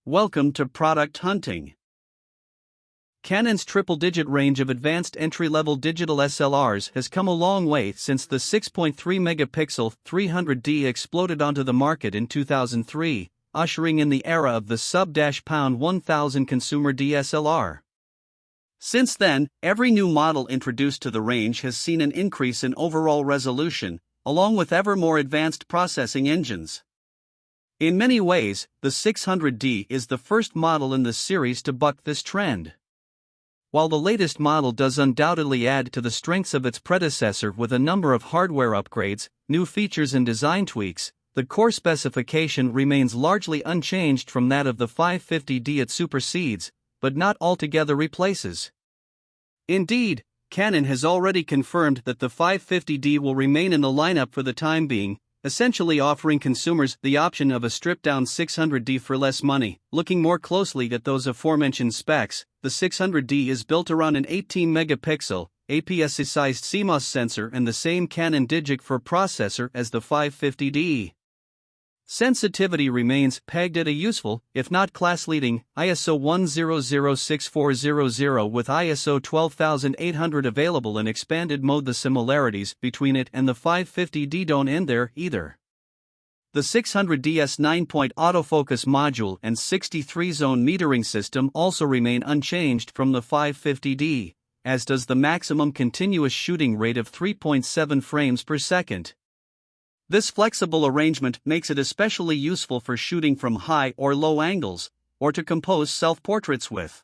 Welcome to Product Hunting. Canon's triple-digit range of advanced entry-level digital SLRs has come a long way since the 6.3-megapixel 300D exploded onto the market in 2003, ushering in the era of the sub-$1000 consumer DSLR. Since then, every new model introduced to the range has seen an increase in overall resolution, along with ever more advanced processing engines. In many ways, the 600D is the first model in the series to buck this trend. While the latest model does undoubtedly add to the strengths of its predecessor with a number of hardware upgrades, new features and design tweaks, the core specification remains largely unchanged from that of the 550D it supersedes, but not altogether replaces. Indeed, Canon has already confirmed that the 550D will remain in the lineup for the time being, essentially offering consumers the option of a stripped-down 600D for less money. Looking more closely at those aforementioned specs, the 600D is built around an 18-megapixel, APS-C-sized CMOS sensor and the same Canon Digic 4 processor as the 550D. Sensitivity remains pegged at a useful, if not class-leading, ISO 1006400 with ISO 12800 available in expanded mode. The similarities between it and the 550D don't end there either. The 600D's 9-point autofocus module and 63-zone metering system also remain unchanged from the 550D, as does the maximum continuous shooting rate of 3.7 frames per second. This flexible arrangement makes it especially useful for shooting from high or low angles, or to compose self-portraits with.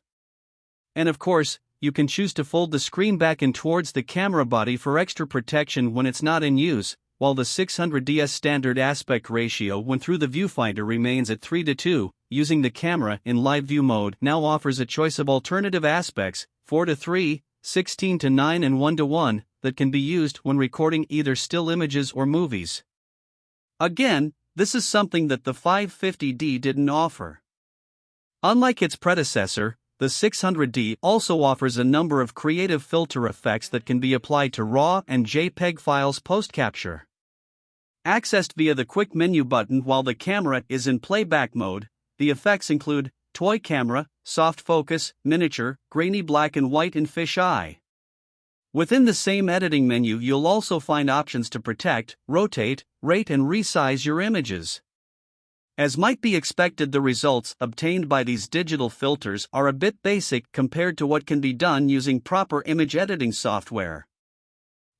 And of course, you can choose to fold the screen back and towards the camera body for extra protection when it's not in use, while the 600D's standard aspect ratio when through the viewfinder remains at 3:2, using the camera in live view mode now offers a choice of alternative aspects, 4:3, 16:9 and 1:1, that can be used when recording either still images or movies. Again, this is something that the 550D didn't offer. Unlike its predecessor, the 600D also offers a number of creative filter effects that can be applied to RAW and JPEG files post-capture. Accessed via the quick menu button while the camera is in playback mode, the effects include toy camera, soft focus, miniature, grainy black and white and fisheye. Within the same editing menu you'll also find options to protect, rotate, rate and resize your images. As might be expected, the results obtained by these digital filters are a bit basic compared to what can be done using proper image editing software.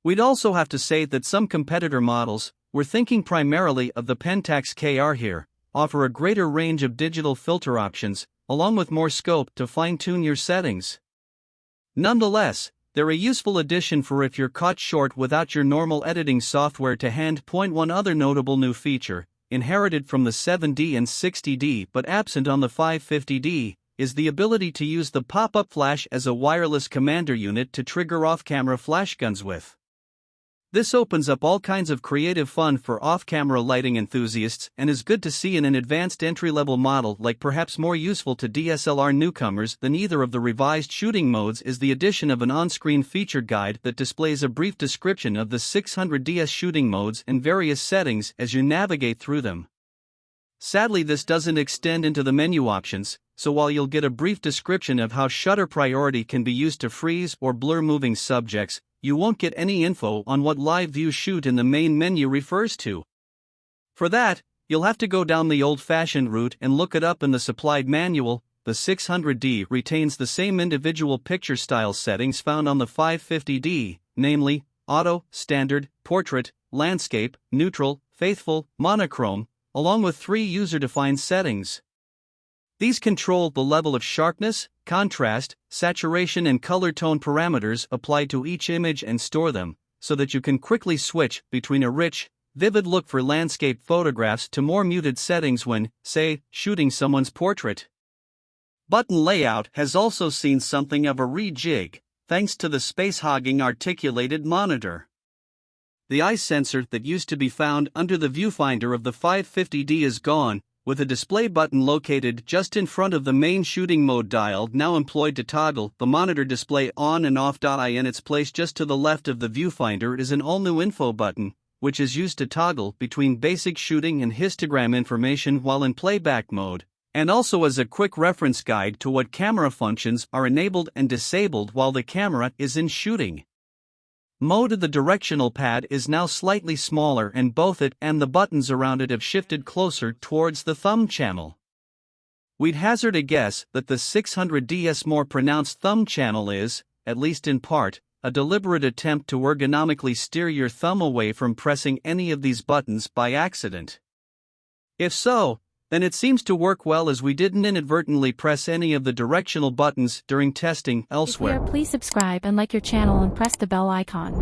We'd also have to say that some competitor models, we're thinking primarily of the Pentax KR here, offer a greater range of digital filter options, along with more scope to fine-tune your settings. Nonetheless, they're a useful addition for if you're caught short without your normal editing software to hand. One other notable new feature, inherited from the 7D and 60D but absent on the 550D, is the ability to use the pop-up flash as a wireless commander unit to trigger off-camera flashguns with. This opens up all kinds of creative fun for off-camera lighting enthusiasts and is good to see in an advanced entry-level model. Like perhaps more useful to DSLR newcomers than either of the revised shooting modes is the addition of an on-screen featured guide that displays a brief description of the 600D's shooting modes and various settings as you navigate through them. Sadly, this doesn't extend into the menu options, so while you'll get a brief description of how shutter priority can be used to freeze or blur moving subjects, you won't get any info on what live view shoot in the main menu refers to. For that, you'll have to go down the old-fashioned route and look it up in the supplied manual. The 600D retains the same individual picture style settings found on the 550D, namely, auto, standard, portrait, landscape, neutral, faithful, monochrome, along with 3 user-defined settings. These control the level of sharpness, contrast, saturation and color tone parameters applied to each image and store them, so that you can quickly switch between a rich, vivid look for landscape photographs to more muted settings when, say, shooting someone's portrait. Button layout has also seen something of a rejig, thanks to the space-hogging articulated monitor. The eye sensor that used to be found under the viewfinder of the 550D is gone, with a display button located just in front of the main shooting mode dial now employed to toggle the monitor display on and off. In its place just to the left of the viewfinder is an all-new info button, which is used to toggle between basic shooting and histogram information while in playback mode, And also as a quick reference guide to what camera functions are enabled and disabled while the camera is in shooting mode. The directional pad is now slightly smaller and both it and the buttons around it have shifted closer towards the thumb channel. We'd hazard a guess that the 600D's more pronounced thumb channel is, at least in part, a deliberate attempt to ergonomically steer your thumb away from pressing any of these buttons by accident. If so, then it seems to work well, as we didn't inadvertently press any of the directional buttons during testing elsewhere. Please subscribe and like your channel and press the bell icon.